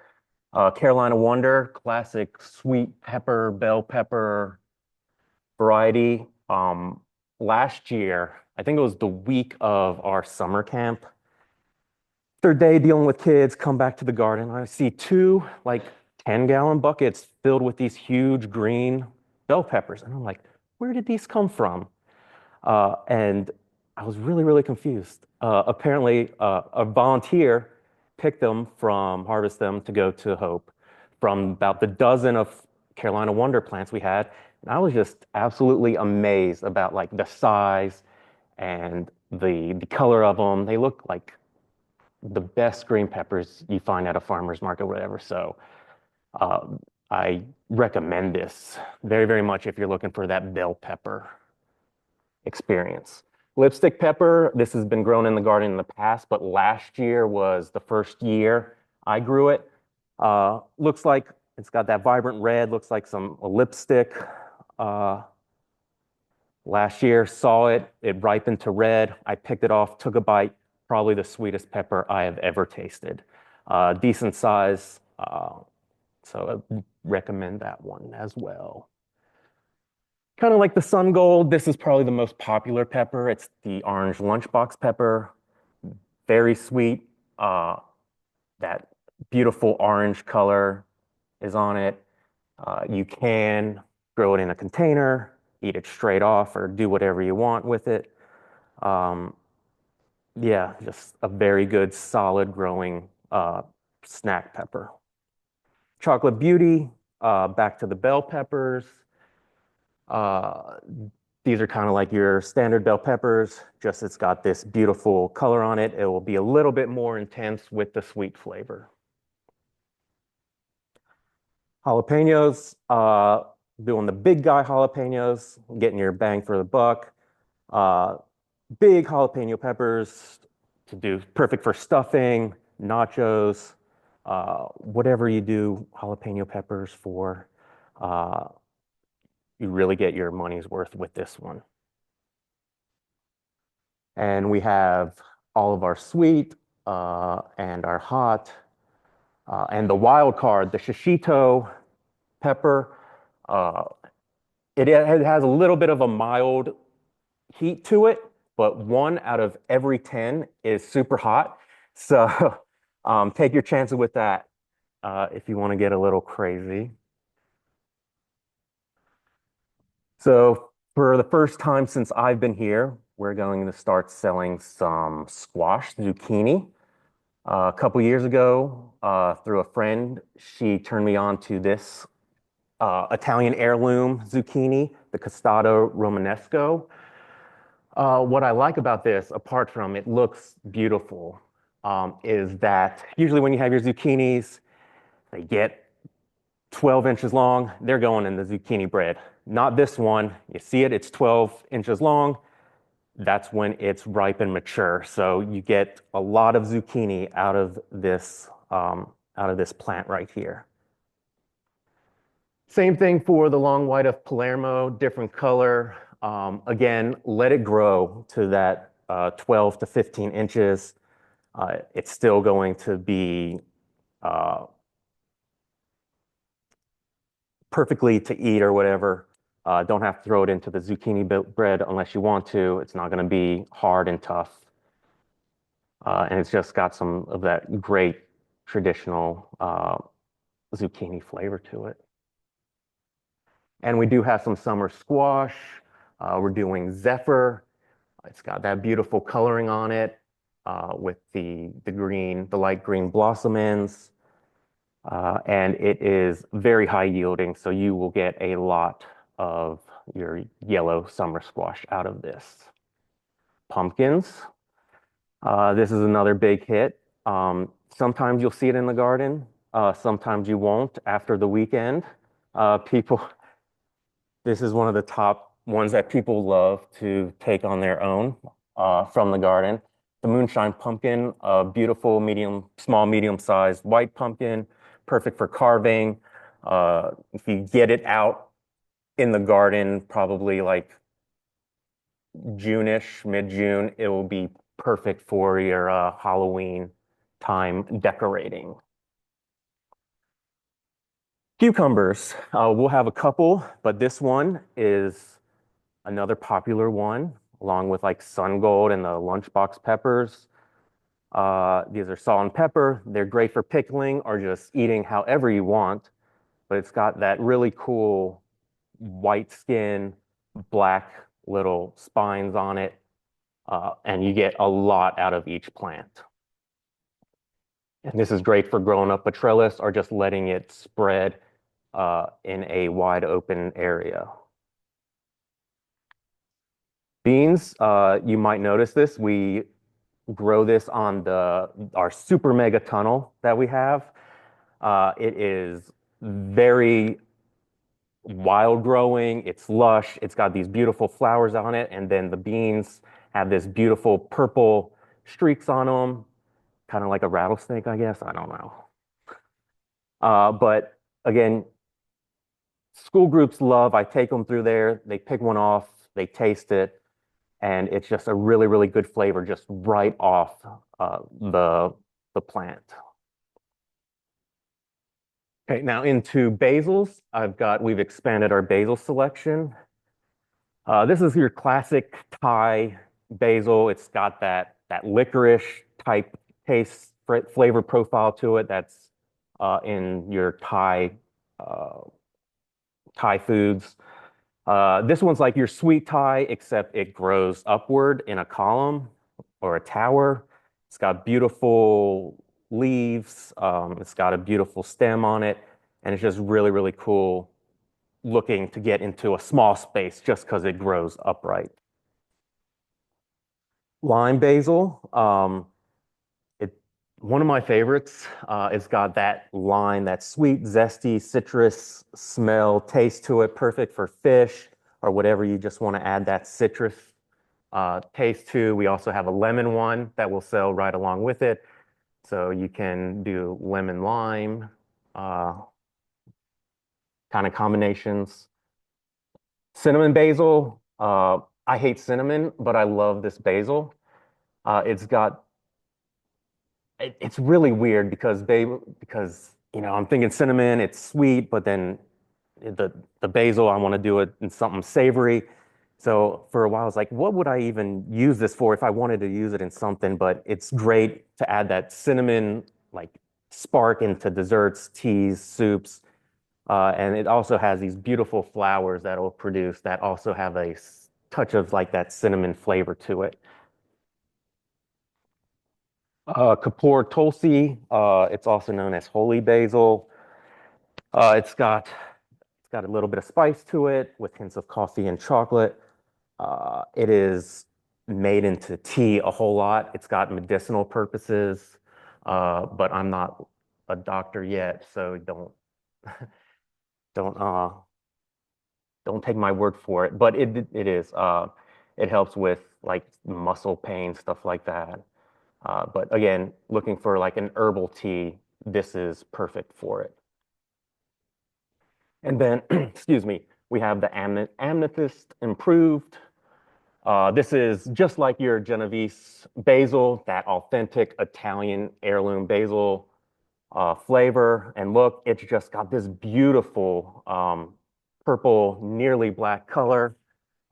Carolina Wonder, classic sweet pepper, bell pepper variety. Last year, I think it was the week of our summer camp, third day dealing with kids, come back to the garden. I see two like 10-gallon buckets filled with these huge green bell peppers. And I'm like, where did these come from? And I was really, really confused. Apparently, a volunteer picked them from, harvest them to go to Hope from about the dozen of Carolina Wonder plants we had. And I was just absolutely amazed about like the size and the color of them. They look like the best green peppers you find at a farmer's market, whatever. So uh, I recommend this very, very much if you're looking for that bell pepper experience. Lipstick pepper, this has been grown in the garden in the past, but last year was the first year I grew it. Looks like it's got that vibrant red, looks like some lipstick. Uh, Last year, saw it, it ripened to red. I picked it off, took a bite, probably the sweetest pepper I have ever tasted. Decent size, so I recommend that one as well. Kind of like the sun gold, this is probably the most popular pepper. It's the orange lunchbox pepper, very sweet. That beautiful orange color is on it. You can grow it in a container, eat it straight off, or do whatever you want with it. Um, yeah, just a very good, solid growing snack pepper. Chocolate Beauty, back to the bell peppers. Uh, these are kind of like your standard bell peppers, just it's got this beautiful color on it. It will be a little bit more intense with the sweet flavor. Jalapenos, doing the big guy jalapenos, getting your bang for the buck. Uh, Big jalapeno peppers to do perfect for stuffing, nachos, whatever you do jalapeno peppers for. Uh, you really get your money's worth with this one. And we have all of our sweet and our hot and the wild card, the shishito pepper. Uh, it has a little bit of a mild heat to it, but 1 out of every 10 is super hot. So take your chances with that if you want to get a little crazy. So for the first time since I've been here, we're going to start selling some squash zucchini. A couple years ago, through a friend, she turned me on to this Italian heirloom zucchini, the Costado Romanesco. What I like about this, apart from it looks beautiful, is that usually when you have your zucchinis, they get 12 inches long, they're going in the zucchini bread. Not this one. You see it, it's 12 inches long. That's when it's ripe and mature. So you get a lot of zucchini out of this plant right here. Same thing for the long white of Palermo, different color. Again, let it grow to that 12 to 15 inches. It's still going to be uh, perfectly to eat or whatever. Don't have to throw it into the zucchini bread unless you want to. It's not going to be hard and tough. And it's just got some of that great traditional zucchini flavor to it. And we do have some summer squash. We're doing Zephyr. It's got that beautiful coloring on it with the green, the light green blossom ends. And it is very high yielding, so you will get a lot of your yellow summer squash out of this. Pumpkins. This is another big hit. Sometimes you'll see it in the garden. Sometimes you won't after the weekend. People, this is one of the top ones that people love to take on their own from the garden. The moonshine pumpkin, a beautiful medium, small, medium-sized white pumpkin, perfect for carving. If you get it out in the garden, probably like June-ish, mid-June, it will be perfect for your Halloween time decorating. Cucumbers, we'll have a couple, but this one is another popular one, along with like sun gold and the lunchbox peppers. These are salt and pepper. They're great for pickling or just eating however you want, but it's got that really cool white skin, black little spines on it, and you get a lot out of each plant. And this is great for growing up a trellis or just letting it spread in a wide open area. Beans, you might notice this. We grow this on our super mega tunnel that we have. It is very wild growing. It's lush. It's got these beautiful flowers on it, and then the beans have this beautiful purple streaks on them, kind of like a rattlesnake, I guess. I don't know. But again, school groups love. I take them through there. They pick one off. They taste it, and it's just a really, really good flavor just right off the plant. Okay, now into basils. We've expanded our basil selection. This is your classic Thai basil. It's got that licorice type taste flavor profile to it that's in your uh, Thai foods. This one's like your sweet Thai, except it grows upward in a column or a tower. It's got beautiful leaves. It's got a beautiful stem on it, and it's just really, really cool looking to get into a small space just because it grows upright. Lime basil, it one of my favorites. It's got that lime, that sweet, zesty, citrus smell, taste to it, perfect for fish or whatever you just want to add that citrus taste to. We also have a lemon one that will sell right along with it. So you can do lemon lime uh, kind of combinations. Cinnamon basil. I hate cinnamon, but I love this basil. It's got it's really weird because I'm thinking cinnamon, it's sweet, but then the basil I want to do it in something savory. So for a while I was like, what would I even use this for if I wanted to use it in something? But it's great to add that cinnamon like spark into desserts, teas, soups. And it also has these beautiful flowers that it will produce that also have a touch of like that cinnamon flavor to it. Kapoor Tulsi, it's also known as holy basil. It's got a little bit of spice to it with hints of coffee and chocolate. It is made into tea a whole lot. It's got medicinal purposes, but I'm not a doctor yet, so don't don't take my word for it. But it is it helps with like muscle pain, stuff like that. But again, looking for like an herbal tea, this is perfect for it. And then, excuse me, we have the amethyst improved. This is just like your Genovese basil, that authentic Italian heirloom basil flavor. And look, it's just got this beautiful purple, nearly black color.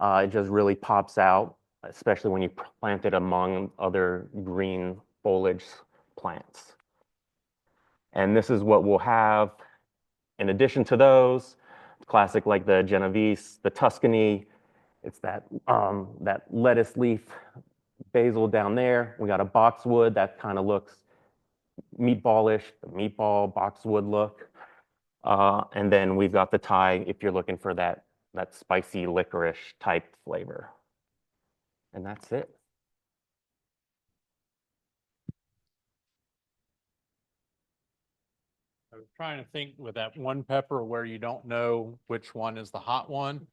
It just really pops out, especially when you plant it among other green foliage plants. And this is what we'll have in addition to those, classic like the Genovese, the Tuscany. It's that lettuce leaf basil down there. We got a boxwood that kind of looks meatballish, the meatball boxwood look. And then we've got the Thai if you're looking for that spicy licorice type flavor. And that's it. I was trying to think with that one pepper where you don't know which one is the hot one.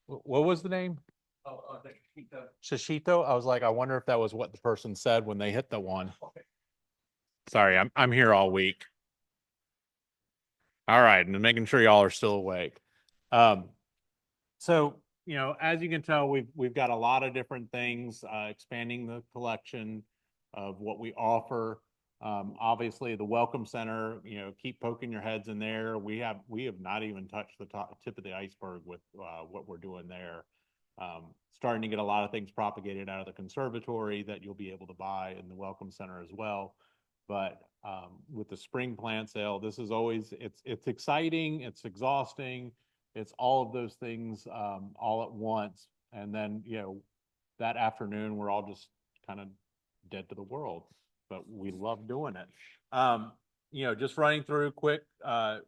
What was the name? The shishito. Shishito. I was like, I wonder if that was what the person said when they hit the one. Sorry, I'm here all week. All right, and making sure y'all are still awake. Um, so as you can tell, we've got a lot of different things, expanding the collection of what we offer. Obviously, the Welcome Center, keep poking your heads in there. We have not even touched the tip of the iceberg with what we're doing there. Starting to get a lot of things propagated out of the conservatory that you'll be able to buy in the Welcome Center as well. But with the spring plant sale, this is always it's exciting, it's exhausting, it's all of those things all at once, and then that afternoon we're all just kind of dead to the world, but we love doing it. Just running through quick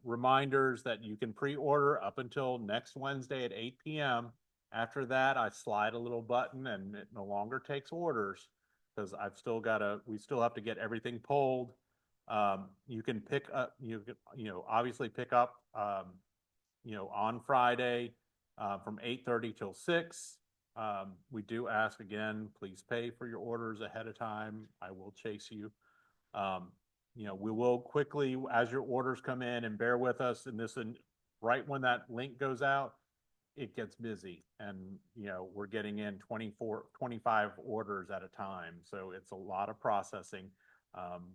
reminders that you can pre-order up until next Wednesday at 8 p.m. After that, I slide a little button and it no longer takes orders because we still have to get everything pulled. You can pick up, obviously pick up, on Friday from 8:30 till 6. We do ask again, please pay for your orders ahead of time. I will chase you. We will quickly, as your orders come in, and bear with us in this, and right when that link goes out, it gets busy, and we're getting in 24, 25 orders at a time, so it's a lot of processing,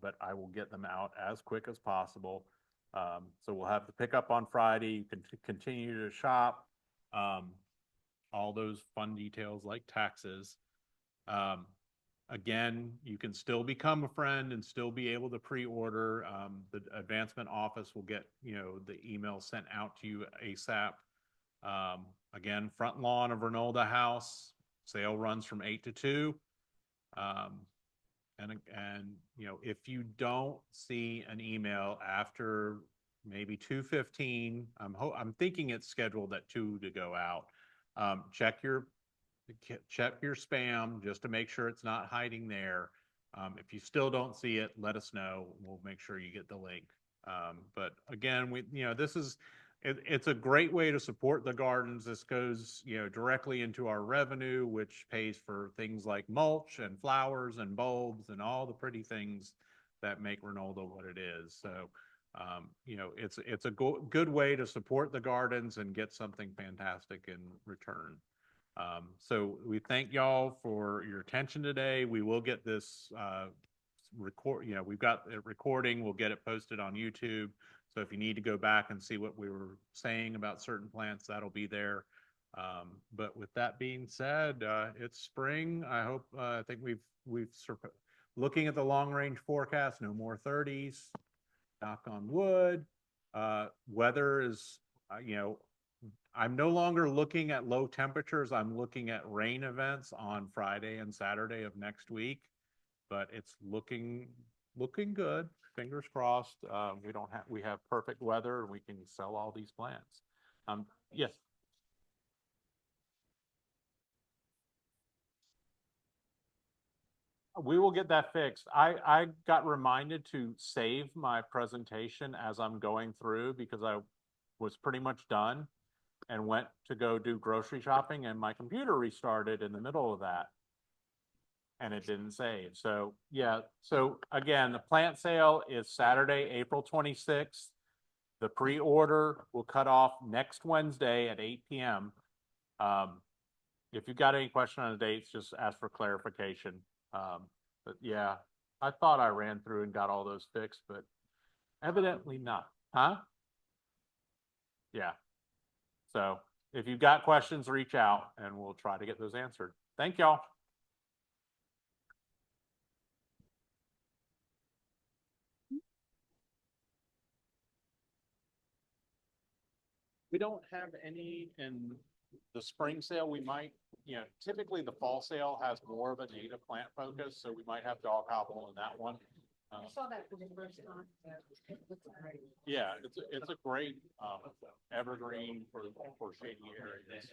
but I will get them out as quick as possible. So we'll have the pickup on Friday. You can continue to shop, all those fun details like taxes. Again, you can still become a friend and still be able to pre-order. The advancement office will get the email sent out to you ASAP. Again, front lawn of Reynolda House. Sale runs from 8 to 2. And if you don't see an email after maybe 2:15, I'm thinking it's scheduled at 2 to go out. Check your spam just to make sure it's not hiding there. If you still don't see it, let us know. We'll make sure you get the link. But again, it's a great way to support the gardens. This goes, directly into our revenue, which pays for things like mulch and flowers and bulbs and all the pretty things that make Reynolda what it is. So, it's a good way to support the gardens and get something fantastic in return. So we thank y'all for your attention today. We will get this we've got it recording. We'll get it posted on YouTube. So if you need to go back and see what we were saying about certain plants, that'll be there. But with that being said, it's spring. I think we've looking at the long range forecast, no more 30s, knock on wood. Weather is, I'm no longer looking at low temperatures. I'm looking at rain events on Friday and Saturday of next week, but it's looking good. Fingers crossed. We have perfect weather and we can sell all these plants. Yes. We will get that fixed. I got reminded to save my presentation as I'm going through because I was pretty much done and went to go do grocery shopping, and my computer restarted in the middle of that and it didn't save. So yeah. So again, the plant sale is Saturday, April 26th. The pre-order will cut off next Wednesday at 8 p.m. if you've got any question on the dates, just ask for clarification. But yeah, I thought I ran through and got all those fixed, but evidently not. Huh? Yeah. So if you've got questions, reach out and we'll try to get those answered. Thank y'all. We don't have any in the spring sale. We might, typically the fall sale has more of a native plant focus, so we might have dog hobble in that one. I saw that for the first time. It looks great. Yeah, it's a great evergreen for shady areas.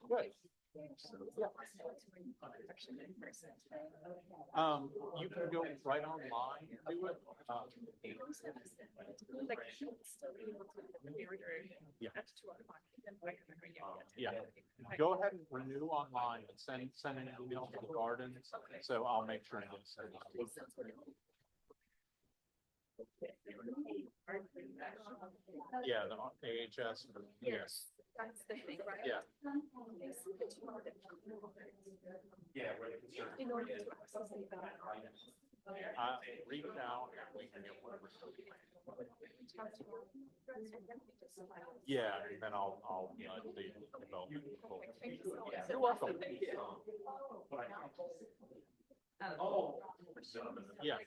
Good. You can go right online and do it. Yeah. Go ahead and renew online and send an email to the gardens. So I'll make sure. Yeah, the AHS. Yes. That's the thing, right? Yeah. Yeah. In order to access the Reach out and we can get one. Yeah, and then I'll the development people. You're welcome. Oh. Yeah.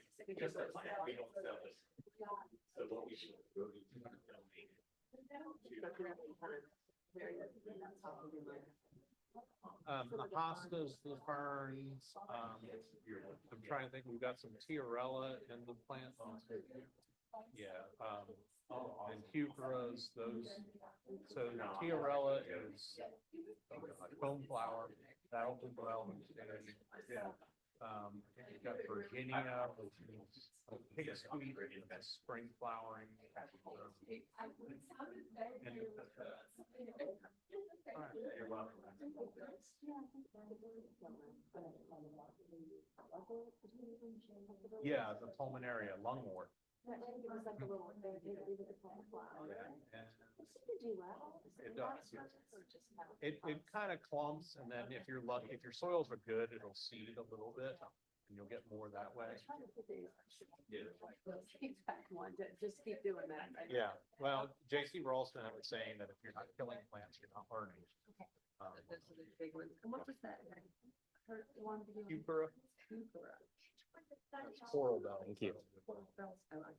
The hostas, the ferns, I'm trying to think, we've got some tiarella in the plant. Yeah, and cucuras, those, so tiarella is foam flower, that'll do well. Yeah. You've got Virginia, which is pig sweet, spring flowering. Yeah, the pulmonaria, lungwort. It does. It kind of clumps, and then if you're lucky, if your soils are good, it'll seed a little bit, and you'll get more that way. Just keep doing that. Yeah. Well, J.C. Ralston was saying that if you're not killing plants, you're not learning. Okay. Those are the big ones. And what was that? Cupera. Cupera. Coral bell. Thank you. I like.